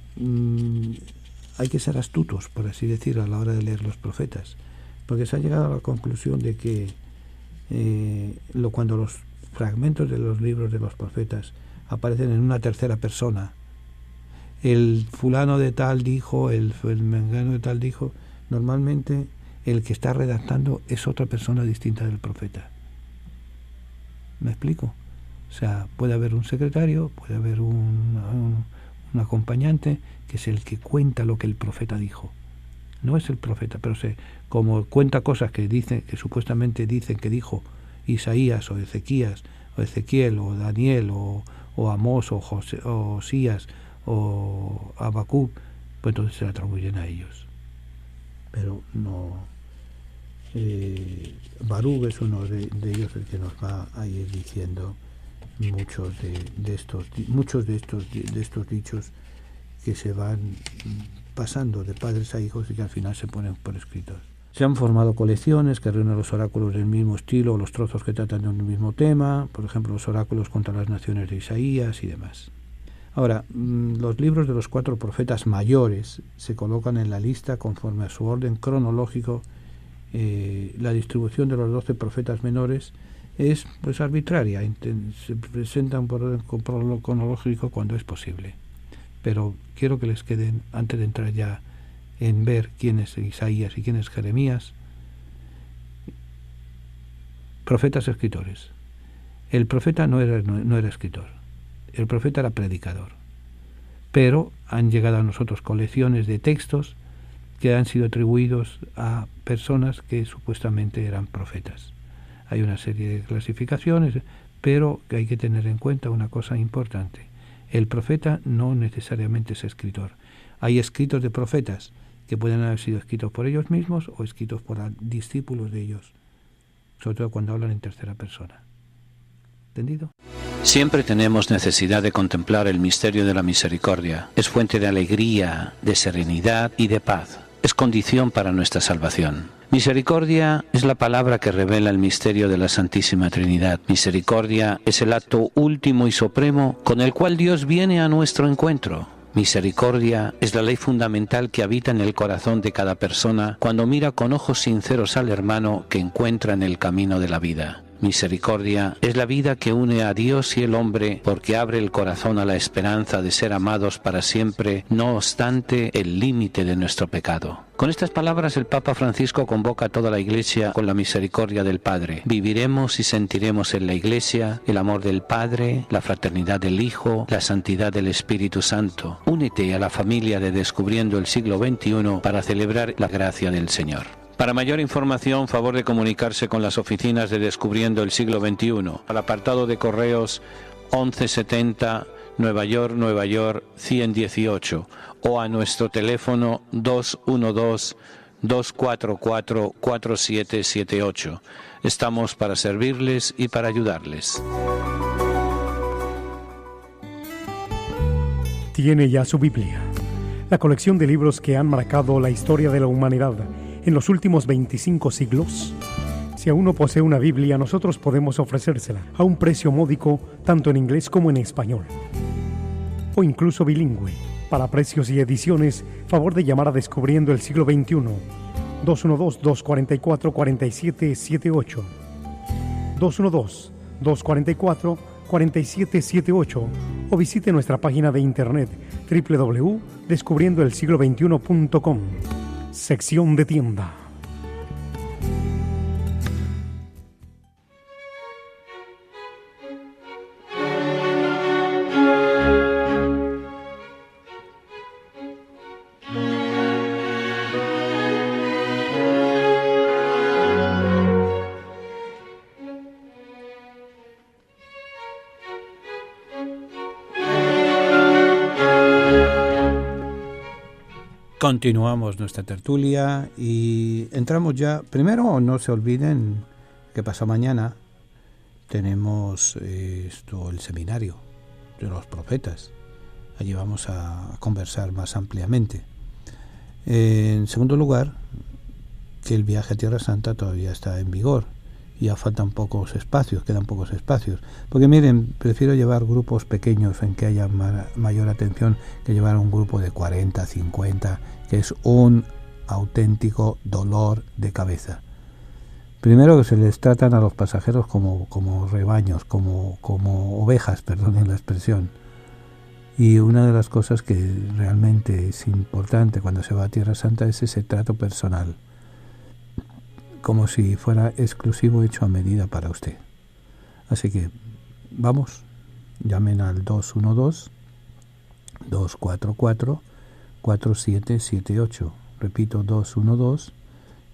[SPEAKER 1] hay que ser astutos, por así decirlo, a la hora de leer los profetas, porque se ha llegado a la conclusión de que cuando los fragmentos de los libros de los profetas aparecen en una tercera persona, el fulano de tal dijo, el mengano de tal dijo, normalmente el que está redactando es otra persona distinta del profeta. ¿Me explico? O sea, puede haber un secretario, puede haber un acompañante, que es el que cuenta lo que el profeta dijo. No es el profeta, pero como cuenta cosas que supuestamente dicen que dijo Isaías o Ezequiel o Daniel o Amós o Osías o Habacuc, pues entonces se le atribuyen a ellos. Pero no. Baruch es uno de ellos el que nos va a ir diciendo muchos de estos dichos que se van pasando de padres a hijos y que al final se ponen por escritos. Se han formado colecciones que reúnen los oráculos del mismo estilo o los trozos que tratan de un mismo tema, por ejemplo los oráculos contra las naciones de Isaías y demás. Ahora, los libros de los 4 profetas mayores se colocan en la lista conforme a su orden cronológico. La distribución de los 12 profetas menores es pues arbitraria, se presentan por orden cronológico cuando es posible. Pero quiero que les queden, antes de entrar ya en ver quién es Isaías y quién es Jeremías, profetas escritores. El profeta no era escritor, el profeta era predicador. Pero han llegado a nosotros colecciones de textos que han sido atribuidos a personas que supuestamente eran profetas. Hay una serie de clasificaciones, pero que hay que tener en cuenta una cosa importante. El profeta no necesariamente es escritor. Hay escritos de profetas que pueden haber sido escritos por ellos mismos o escritos por discípulos de ellos, sobre todo cuando hablan en tercera persona. ¿Entendido?
[SPEAKER 2] Siempre tenemos necesidad de contemplar el misterio de la misericordia. Es fuente de alegría, de serenidad y de paz. Es condición para nuestra salvación. Misericordia es la palabra que revela el misterio de la Santísima Trinidad. Misericordia es el acto último y supremo con el cual Dios viene a nuestro encuentro. Misericordia es la ley fundamental que habita en el corazón de cada persona cuando mira con ojos sinceros al hermano que encuentra en el camino de la vida. Misericordia es la vida que une a Dios y el hombre porque abre el corazón a la esperanza de ser amados para siempre, no obstante el límite de nuestro pecado. Con estas palabras el Papa Francisco convoca a toda la Iglesia con la misericordia del Padre. Viviremos y sentiremos en la Iglesia el amor del Padre, la fraternidad del Hijo, la santidad del Espíritu Santo. Únete a la familia de Descubriendo el Siglo XXI para celebrar la gracia del Señor. Para mayor información, favor de comunicarse con las oficinas de Descubriendo el Siglo XXI, al apartado de correos 1170 Nueva York 118 o a nuestro teléfono 212-244-4778. Estamos para servirles y para ayudarles.
[SPEAKER 3] Tiene ya su Biblia, la colección de libros que han marcado la historia de la humanidad en los últimos 25 siglos. Si aún no posee una Biblia, nosotros podemos ofrecérsela a un precio módico, tanto en inglés como en español, o incluso bilingüe. Para precios y ediciones, favor de llamar a Descubriendo el Siglo XXI, 212-244-4778, 212-244-4778, o visite nuestra página de internet www.descubriendoelsiglo21.com. Sección de tienda.
[SPEAKER 1] Continuamos nuestra tertulia y entramos ya. Primero, no se olviden que pasado mañana tenemos el seminario de los profetas. Allí vamos a conversar más ampliamente. En segundo lugar, que el viaje a Tierra Santa todavía está en vigor. Ya faltan pocos espacios, quedan pocos espacios. Porque miren, prefiero llevar grupos pequeños en que haya mayor atención que llevar un grupo de 40, 50, que es un auténtico dolor de cabeza. Primero que se les tratan a los pasajeros como rebaños, como ovejas, perdonen la expresión. Y una de las cosas que realmente es importante cuando se va a Tierra Santa es ese trato personal, como si fuera exclusivo, hecho a medida para usted. Así que vamos, llamen al 212-244-4778. Repito,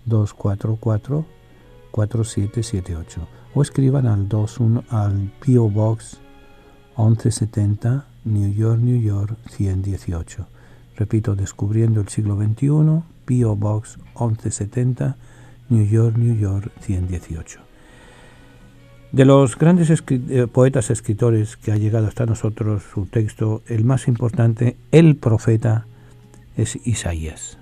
[SPEAKER 1] 212-244-4778. O escriban al P.O. Box 1170, New York 118. Repito, Descubriendo el Siglo XXI, P.O. Box 1170, New York 118. De los grandes poetas escritores que ha llegado hasta nosotros, su texto, el más importante, el profeta, es Isaías.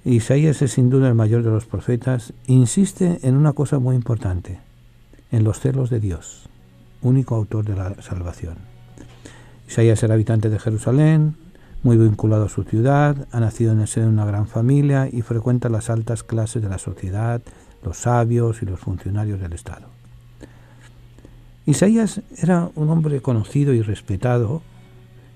[SPEAKER 1] Isaías es sin duda el mayor de los profetas. Insiste en una cosa muy importante, en los celos de Dios, único autor de la salvación. Isaías era habitante de Jerusalén, muy vinculado a su ciudad, ha nacido en el seno de una gran familia y frecuenta las altas clases de la sociedad, los sabios y los funcionarios del Estado. Isaías era un hombre conocido y respetado,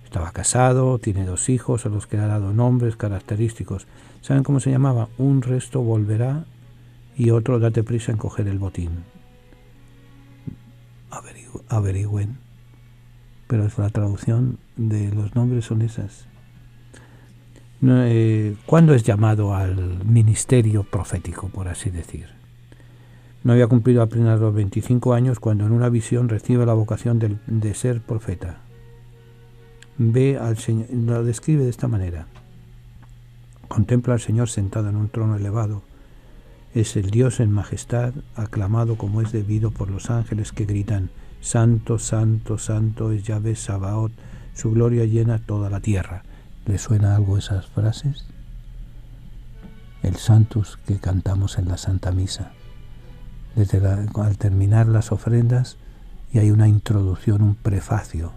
[SPEAKER 1] estaba casado, tiene 2 hijos a los que le ha dado nombres característicos. ¿Saben cómo se llamaba? Un resto volverá y otro date prisa en coger el botín. Averigüen. Pero la traducción de los nombres son esas. ¿Cuándo es llamado al ministerio profético, por así decir? No había cumplido apenas los 25 años cuando en una visión recibe la vocación de ser profeta. Ve al Señor, lo describe de esta manera: contempla al Señor sentado en un trono elevado. Es el Dios en majestad, aclamado como es debido por los ángeles que gritan: Santo, santo, santo es Yahvé Sabaoth, su gloria llena toda la tierra. ¿Le suena algo esas frases? El Santus que cantamos en la Santa Misa. Al terminar las ofrendas, y hay una introducción, un prefacio,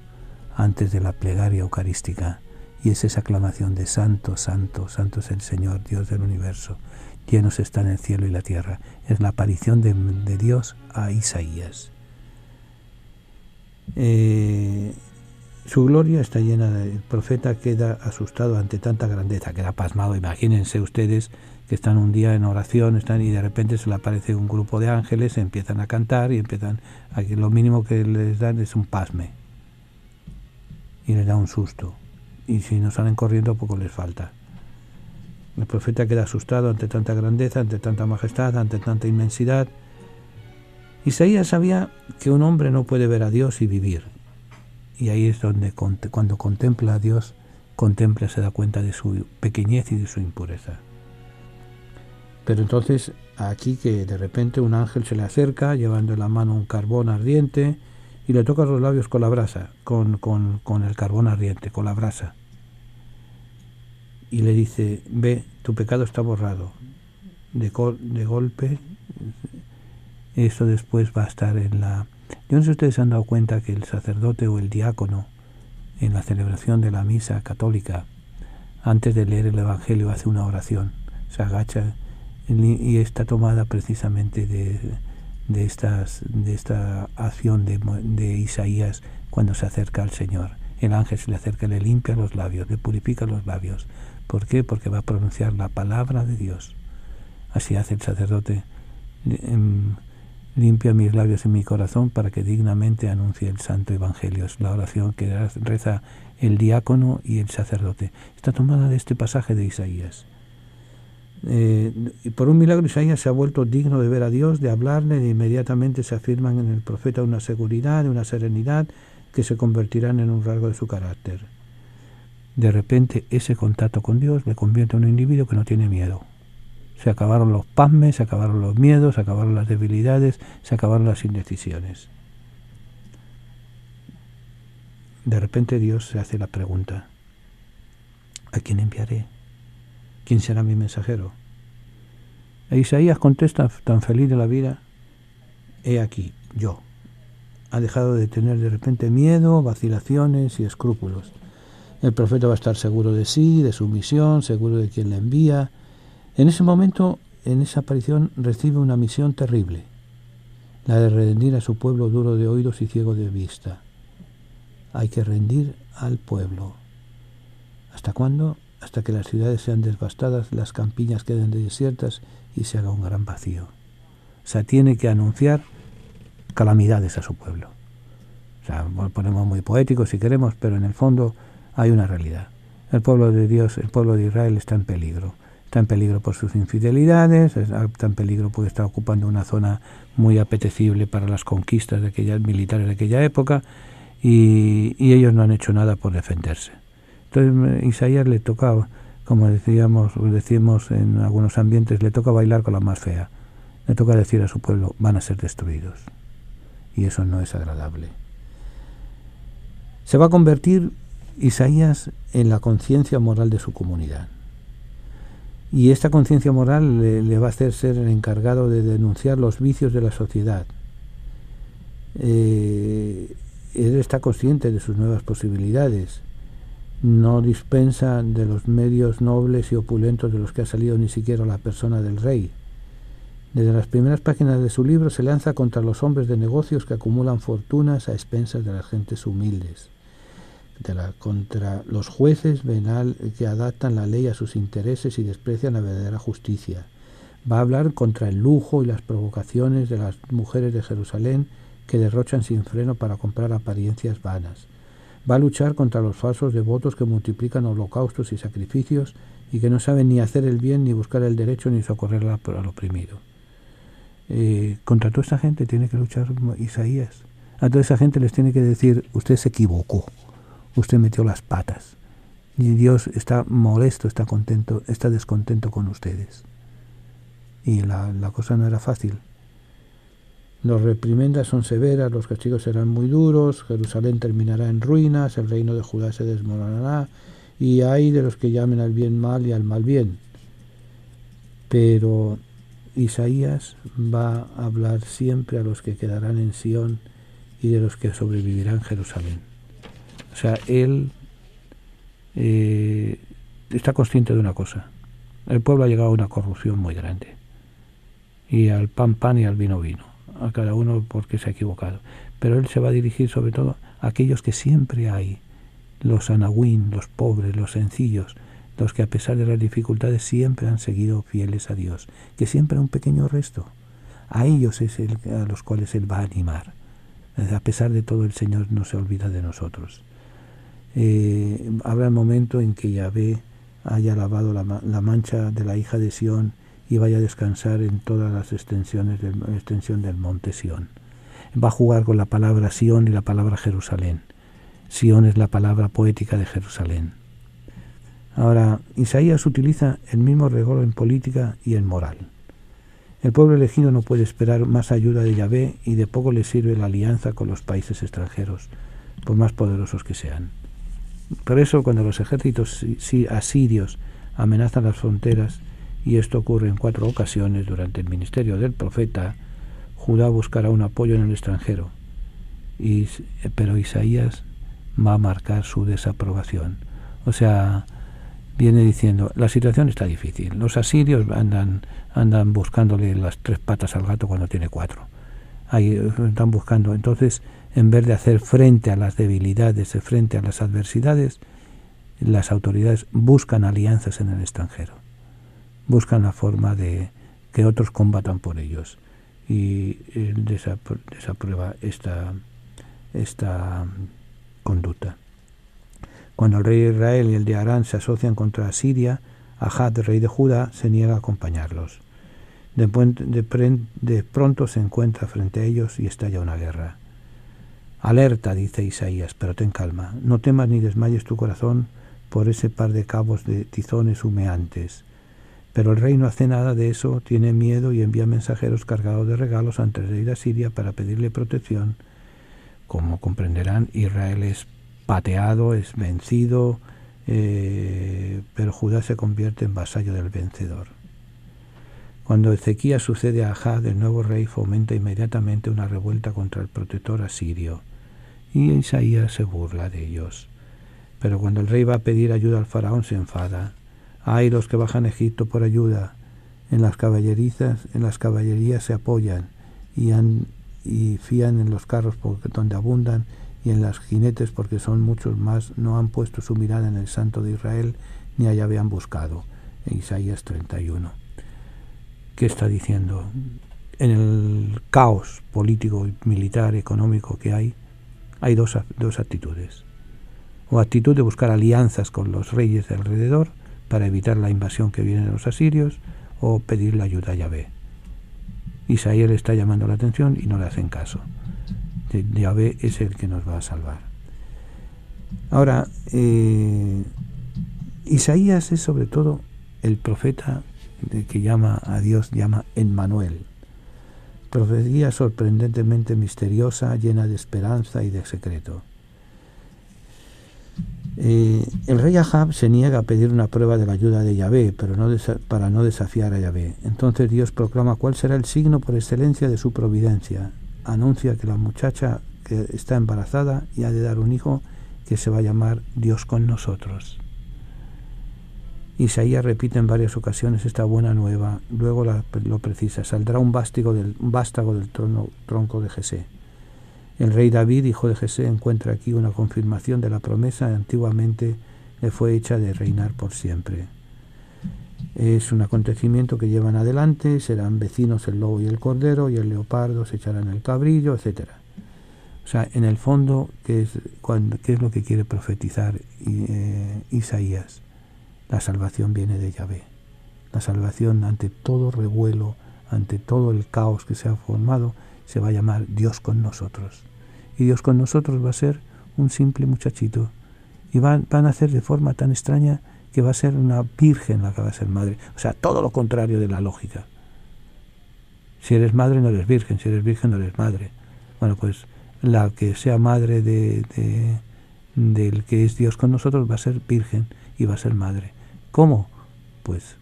[SPEAKER 1] antes de la plegaria eucarística, y es esa aclamación de Santo, Santo, Santo es el Señor, Dios del universo, llenos están el cielo y la tierra. Es la aparición de Dios a Isaías. Su gloria está llena el profeta queda asustado ante tanta grandeza, queda pasmado. Imagínense ustedes que están un día en oración, y de repente se le aparece un grupo de ángeles, empiezan a cantar y aquí lo mínimo que les dan es un pasme y les da un susto, y si no salen corriendo poco les falta. El profeta queda asustado ante tanta grandeza, ante tanta majestad, ante tanta inmensidad. Isaías sabía que un hombre no puede ver a Dios y vivir, y ahí es donde cuando contempla a Dios, se da cuenta de su pequeñez y de su impureza. Pero entonces aquí que de repente un ángel se le acerca llevando en la mano un carbón ardiente y le toca los labios con la brasa, con el carbón ardiente, con la brasa. Y le dice, ve, tu pecado está borrado. De golpe, eso después va a estar en la... Yo no sé si ustedes se han dado cuenta que el sacerdote o el diácono en la celebración de la misa católica, antes de leer el Evangelio, hace una oración, se agacha y está tomada precisamente de esta acción de Isaías cuando se acerca al Señor. El ángel se le acerca, le limpia los labios, le purifica los labios. ¿Por qué? Porque va a pronunciar la palabra de Dios. Así hace el sacerdote. Limpia mis labios y mi corazón para que dignamente anuncie el Santo Evangelio. Es la oración que reza el diácono y el sacerdote. Está tomada de este pasaje de Isaías. Y por un milagro Isaías se ha vuelto digno de ver a Dios, de hablarle, e inmediatamente se afirman en el profeta una seguridad, una serenidad que se convertirán en un rasgo de su carácter. De repente ese contacto con Dios le convierte en un individuo que no tiene miedo. Se acabaron los pasmes, se acabaron los miedos, se acabaron las debilidades, se acabaron las indecisiones. De repente Dios se hace la pregunta, ¿a quién enviaré? ¿Quién será mi mensajero? E Isaías contesta tan feliz de la vida, he aquí, yo. Ha dejado de tener de repente miedo, vacilaciones y escrúpulos. El profeta va a estar seguro de sí, de su misión, seguro de quién le envía. En ese momento, en esa aparición, recibe una misión terrible, la de rendir a su pueblo duro de oídos y ciego de vista. Hay que rendir al pueblo. ¿Hasta cuándo? Hasta que las ciudades sean devastadas, las campiñas queden desiertas y se haga un gran vacío. O sea, tiene que anunciar calamidades a su pueblo. O sea, ponemos muy poéticos si queremos, pero en el fondo hay una realidad. El pueblo de Dios, el pueblo de Israel está en peligro. Está en peligro por sus infidelidades, está en peligro porque está ocupando una zona muy apetecible para las conquistas militares de aquella época y ellos no han hecho nada por defenderse. Entonces Isaías le toca, como decimos en algunos ambientes, le toca bailar con la más fea. Le toca decir a su pueblo, van a ser destruidos. Y eso no es agradable. Se va a convertir Isaías en la conciencia moral de su comunidad. Y esta conciencia moral le va a hacer ser el encargado de denunciar los vicios de la sociedad. Él está consciente de sus nuevas posibilidades. No dispensa de los medios nobles y opulentos de los que ha salido ni siquiera la persona del rey. Desde las primeras páginas de su libro se lanza contra los hombres de negocios que acumulan fortunas a expensas de las gentes humildes. Contra los jueces venal que adaptan la ley a sus intereses y desprecian la verdadera justicia. Va a hablar contra el lujo y las provocaciones de las mujeres de Jerusalén que derrochan sin freno para comprar apariencias vanas. Va a luchar contra los falsos devotos que multiplican holocaustos y sacrificios y que no saben ni hacer el bien, ni buscar el derecho, ni socorrer al oprimido. Contra toda esta gente tiene que luchar Isaías. A toda esa gente les tiene que decir, usted se equivocó. Usted metió las patas y Dios está molesto, está contento, está descontento con ustedes. Y la cosa no era fácil. Los reprimendas son severas, los castigos serán muy duros, Jerusalén terminará en ruinas, el reino de Judá se desmoronará, y hay de los que llamen al bien mal y al mal bien. Pero Isaías va a hablar siempre a los que quedarán en Sión y de los que sobrevivirán en Jerusalén. O sea, él está consciente de una cosa: el pueblo ha llegado a una corrupción muy grande, y al pan pan y al vino vino, a cada uno porque se ha equivocado. Pero él se va a dirigir sobre todo a aquellos que siempre hay, los anahuín, los pobres, los sencillos, los que a pesar de las dificultades siempre han seguido fieles a Dios, que siempre hay un pequeño resto. A ellos es a los cuales él va a animar. A pesar de todo, el Señor no se olvida de nosotros. Habrá el momento en que Yahvé haya lavado la mancha de la hija de Sión y vaya a descansar en todas las extensión del monte Sión. Va a jugar con la palabra Sión y la palabra Jerusalén. Sión es la palabra poética de Jerusalén. Ahora, Isaías utiliza el mismo rigor en política y en moral. El pueblo elegido no puede esperar más ayuda de Yahvé, y de poco le sirve la alianza con los países extranjeros, por más poderosos que sean. Por eso, cuando los ejércitos asirios amenazan las fronteras, y esto ocurre en 4 ocasiones durante el ministerio del profeta, Judá buscará un apoyo en el extranjero, pero Isaías va a marcar su desaprobación. O sea, viene diciendo, la situación está difícil. Los asirios andan buscándole las 3 patas al gato cuando tiene 4. Ahí están buscando. Entonces, en vez de hacer frente a las debilidades, frente a las adversidades, las autoridades buscan alianzas en el extranjero. Buscan la forma de que otros combatan por ellos. Y él desaprueba esta conducta. Cuando el rey de Israel y el de Arán se asocian contra Asiria, Ahab, rey de Judá, se niega a acompañarlos. De pronto se encuentra frente a ellos y estalla una guerra. Alerta, dice Isaías, pero ten calma. No temas ni desmayes tu corazón por ese par de cabos de tizones humeantes. Pero el rey no hace nada de eso, tiene miedo y envía mensajeros cargados de regalos ante el rey de Asiria para pedirle protección. Como comprenderán, Israel es pateado, es vencido, pero Judá se convierte en vasallo del vencedor. Cuando Ezequías sucede a Ahab, el nuevo rey fomenta inmediatamente una revuelta contra el protector asirio, y Isaías se burla de ellos. Pero cuando el rey va a pedir ayuda al faraón, se enfada. Hay los que bajan a Egipto por ayuda, en las caballerías se apoyan y fían en los carros donde abundan, y en los jinetes porque son muchos más, no han puesto su mirada en el Santo de Israel, ni a Yahvé han buscado. En Isaías 31. ¿Qué está diciendo? En el caos político, militar, económico que hay dos actitudes. O actitud de buscar alianzas con los reyes de alrededor para evitar la invasión que vienen de los asirios, o pedirle ayuda a Yahvé. Isaías le está llamando la atención y no le hacen caso. Yahvé es el que nos va a salvar. Ahora, Isaías es sobre todo el profeta que llama a Dios, llama Emmanuel. Profecía sorprendentemente misteriosa, llena de esperanza y de secreto. El rey Ahab se niega a pedir una prueba de la ayuda de Yahvé, pero para no desafiar a Yahvé. Entonces Dios proclama cuál será el signo por excelencia de su providencia. Anuncia que la muchacha que está embarazada y ha de dar un hijo que se va a llamar Dios con nosotros. Isaías repite en varias ocasiones esta buena nueva, luego lo precisa: saldrá un vástago del tronco de Jesé. El rey David, hijo de Jesé, encuentra aquí una confirmación de la promesa que antiguamente le fue hecha de reinar por siempre. Es un acontecimiento que llevan adelante, serán vecinos el lobo y el cordero, y el leopardo se echará en el cabrillo, etc. O sea, en el fondo, ¿qué es lo que quiere profetizar Isaías? La salvación viene de Yahvé. La salvación ante todo revuelo, ante todo el caos que se ha formado, se va a llamar Dios con nosotros. Y Dios con nosotros va a ser un simple muchachito. Y van a nacer de forma tan extraña que va a ser una virgen la que va a ser madre. O sea, todo lo contrario de la lógica. Si eres madre no eres virgen, si eres virgen no eres madre. Bueno, pues la que sea madre del que es Dios con nosotros va a ser virgen y va a ser madre. ¿Cómo? Pues,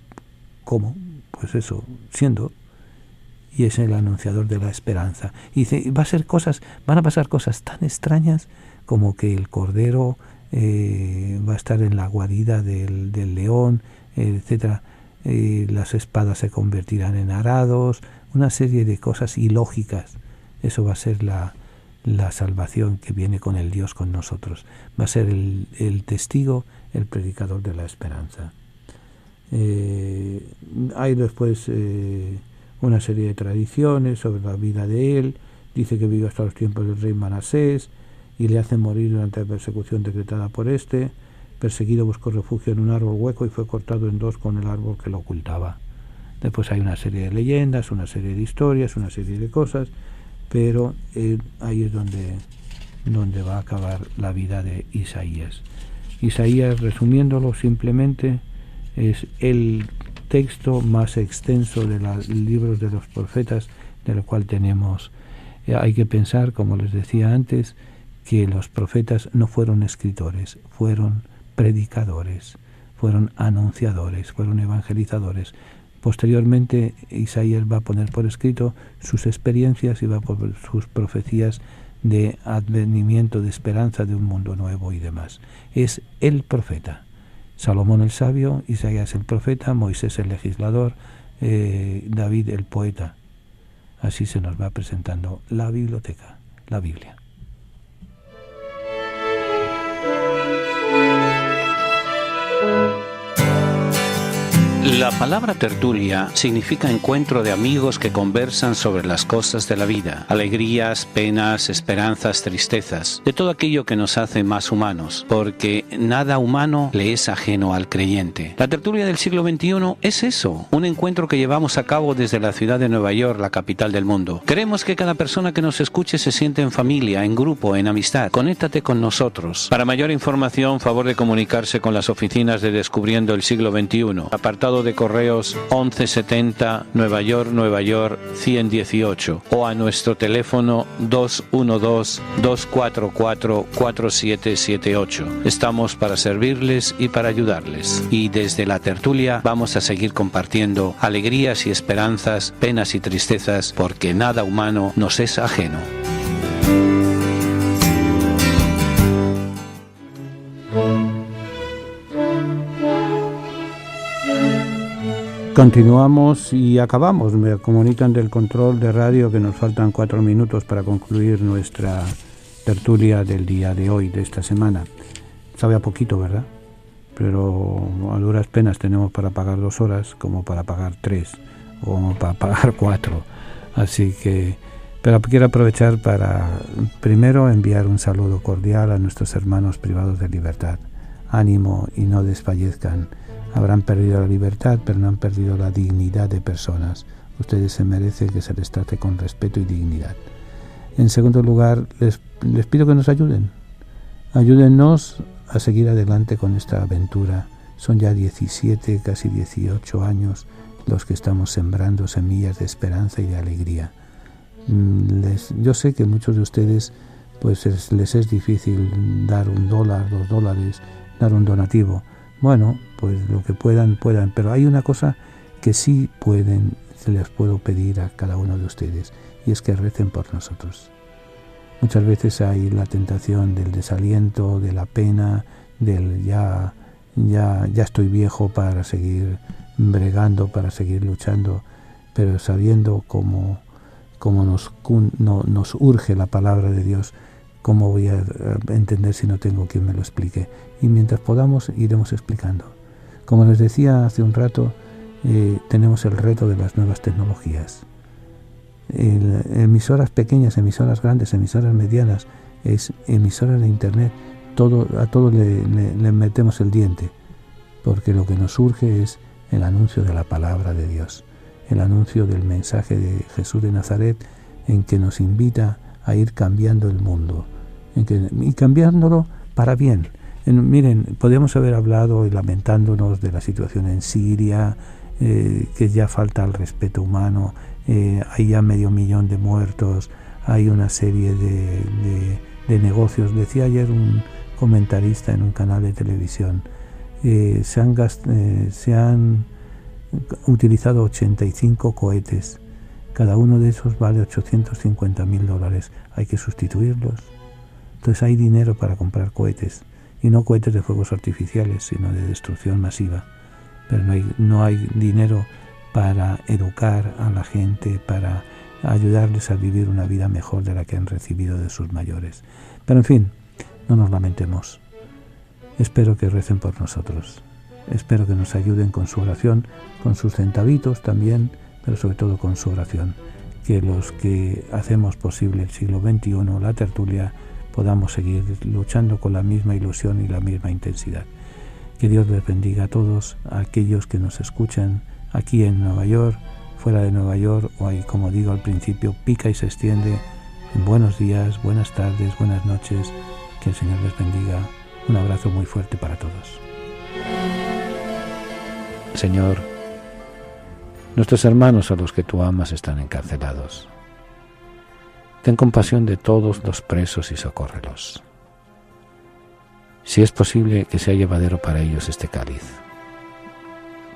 [SPEAKER 1] ¿cómo? Pues eso, siendo. Y es el anunciador de la esperanza. Y dice, van a pasar cosas tan extrañas como que el cordero va a estar en la guarida del león, etcétera. Las espadas se convertirán en arados, una serie de cosas ilógicas. Eso va a ser la salvación que viene con el Dios con nosotros. Va a ser el testigo, el predicador de la esperanza. Hay después una serie de tradiciones sobre la vida de él. Dice que vivió hasta los tiempos del rey Manasés y le hacen morir durante la persecución decretada por este. Perseguido buscó refugio en un árbol hueco y fue cortado en dos con el árbol que lo ocultaba. Después hay una serie de leyendas, una serie de historias, una serie de cosas, pero ahí es donde va a acabar la vida de Isaías. Isaías, resumiéndolo simplemente, es el texto más extenso de los libros de los profetas, de lo cual tenemos. Hay que pensar, como les decía antes, que los profetas no fueron escritores, fueron predicadores, fueron anunciadores, fueron evangelizadores. Posteriormente Isaías va a poner por escrito sus experiencias y va a poner sus profecías de advenimiento, de esperanza de un mundo nuevo y demás. Es el profeta. Salomón el sabio, Isaías el profeta, Moisés el legislador, David el poeta. Así se nos va presentando la biblioteca, la Biblia.
[SPEAKER 2] La palabra tertulia significa encuentro de amigos que conversan sobre las cosas de la vida, alegrías, penas, esperanzas, tristezas, de todo aquello que nos hace más humanos, porque nada humano le es ajeno al creyente. La tertulia del siglo XXI es eso, un encuentro que llevamos a cabo desde la ciudad de Nueva York, la capital del mundo. Queremos que cada persona que nos escuche se sienta en familia, en grupo, en amistad. Conéctate con nosotros. Para mayor información, favor de comunicarse con las oficinas de Descubriendo el Siglo XXI. Apartado de correos 1170 Nueva York 118 o a nuestro teléfono 212-244-4778. Estamos para servirles y para ayudarles. Y desde la tertulia vamos a seguir compartiendo alegrías y esperanzas, penas y tristezas, porque nada humano nos es ajeno.
[SPEAKER 1] Continuamos y acabamos. Me comunican del control de radio que nos faltan 4 minutos para concluir nuestra tertulia del día de hoy, de esta semana. Sabe a poquito, ¿verdad? Pero a duras penas tenemos para pagar 2 horas, como para pagar 3 o para pagar 4. Así que, pero quiero aprovechar para primero enviar un saludo cordial a nuestros hermanos privados de libertad. Ánimo y no desfallezcan. Habrán perdido la libertad, pero no han perdido la dignidad de personas. Ustedes se merecen que se les trate con respeto y dignidad. En segundo lugar, les pido que nos ayuden. Ayúdennos a seguir adelante con esta aventura. Son ya 17, casi 18 años los que estamos sembrando semillas de esperanza y de alegría. Yo sé que muchos de ustedes pues les es difícil dar $1, $2, dar un donativo. Bueno, pues lo que puedan, pero hay una cosa que sí se les puedo pedir a cada uno de ustedes, y es que recen por nosotros. Muchas veces hay la tentación del desaliento, de la pena, del ya estoy viejo para seguir bregando, para seguir luchando, pero sabiendo cómo nos urge la palabra de Dios. ¿Cómo voy a entender si no tengo quien me lo explique? Y mientras podamos, iremos explicando. Como les decía hace un rato, tenemos el reto de las nuevas tecnologías. Emisoras pequeñas, emisoras grandes, emisoras medianas, emisoras de Internet, a todo le metemos el diente, porque lo que nos surge es el anuncio de la palabra de Dios, el anuncio del mensaje de Jesús de Nazaret, en que nos invita a ir cambiando el mundo, y cambiándolo para bien. Miren, podemos haber hablado y lamentándonos de la situación en Siria, que ya falta el respeto humano, hay ya 500.000 de muertos, hay una serie de negocios. Decía ayer un comentarista en un canal de televisión, se han utilizado 85 cohetes, cada uno de esos vale $850.000, hay que sustituirlos. Entonces hay dinero para comprar cohetes, y no cohetes de fuegos artificiales, sino de destrucción masiva. Pero no hay dinero para educar a la gente, para ayudarles a vivir una vida mejor de la que han recibido de sus mayores. Pero en fin, no nos lamentemos. Espero que recen por nosotros. Espero que nos ayuden con su oración, con sus centavitos también, pero sobre todo con su oración. Que los que hacemos posible el siglo XXI, la tertulia, podamos seguir luchando con la misma ilusión y la misma intensidad. Que Dios les bendiga a todos, a aquellos que nos escuchan aquí en Nueva York, fuera de Nueva York, o ahí, como digo al principio, pica y se extiende. En buenos días, buenas tardes, buenas noches. Que el Señor les bendiga. Un abrazo muy fuerte para todos.
[SPEAKER 2] Señor, nuestros hermanos a los que tú amas están encarcelados. Ten compasión de todos los presos y socórrelos. Si es posible, que sea llevadero para ellos este cáliz,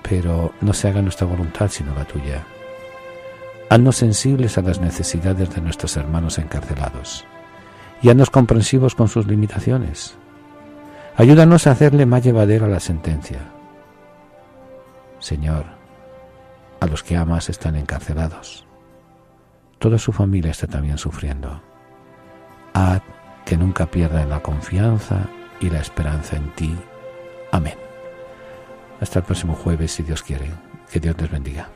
[SPEAKER 2] pero no se haga nuestra voluntad sino la tuya. Haznos sensibles a las necesidades de nuestros hermanos encarcelados y haznos comprensivos con sus limitaciones. Ayúdanos a hacerle más llevadera la sentencia. Señor, a los que amas están encarcelados. Toda su familia está también sufriendo. Haz que nunca pierdan la confianza y la esperanza en ti. Amén. Hasta el próximo jueves, si Dios quiere. Que Dios les bendiga.